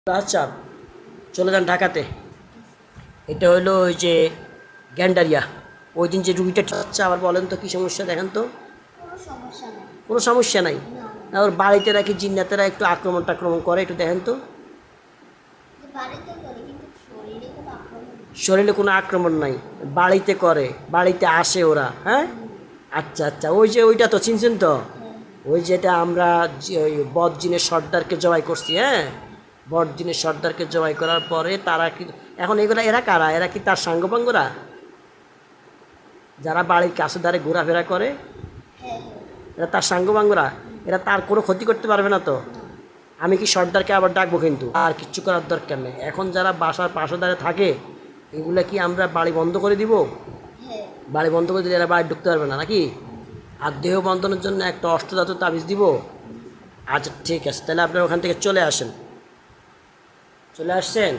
আচ্ছা, চলে যান ঢাকাতে। এটা হলো ওই যে গ্যান্ডারিয়া। ওই দিন যে রুগীটা আচ্ছা, আবার বলেন তো কী সমস্যা দেখেন তো। কোনো সমস্যা নেই। কোনো সমস্যা নাই। না, না ওর বাড়িতে নাকি জিন্নাতেরা একটু আক্রমণ টাক্রমণ করে, একটু দেখেন তো। যে বাড়িতে করে কিন্তু শরীরে কোনো আক্রমণ নেই। শরীরে কোনো আক্রমণ নাই, বাড়িতে করে, বাড়িতে আসে ওরা, হ্যাঁ। আচ্ছা আচ্ছা, ওই যে ওইটা তো চিনছেন তো। হ্যাঁ, ওই যেটা আমরা ওই বদজিনের সর্দারকে জবাই করছি, হ্যাঁ। বদজিনের সর্দারকে জবাই করার পরে তারা কি এখন এগুলা, এরা কারা? এরা কি তার সাঙ্গপাঙ্গরা যারা বাড়ির কাছে ধারে ঘোরাফেরা করে? হ্যাঁ, এরা তার সাঙ্গপাঙ্গরা। এরা তার কোনো ক্ষতি করতে পারবে না তো। না, আমি কি সর্দারকে আবার ডাকবো? কিন্তু আর কিচ্ছু করার দরকার নেই। এখন যারা বাসার পাশে থাকে এগুলা কি আমরা বাড়ি বন্ধ করে দিব? হ্যাঁ, বাড়ি বন্ধ করে দিলে এরা বাড়ি ঢুকতে পারবে না নাকি? আর দেহ বন্ধনের জন্য একটা অষ্টধাতু তাবিজ দিব। আচ্ছা ঠিক আছে, তাহলে আপনারা ওখান থেকে চলে আসেন। চলে আসছেন?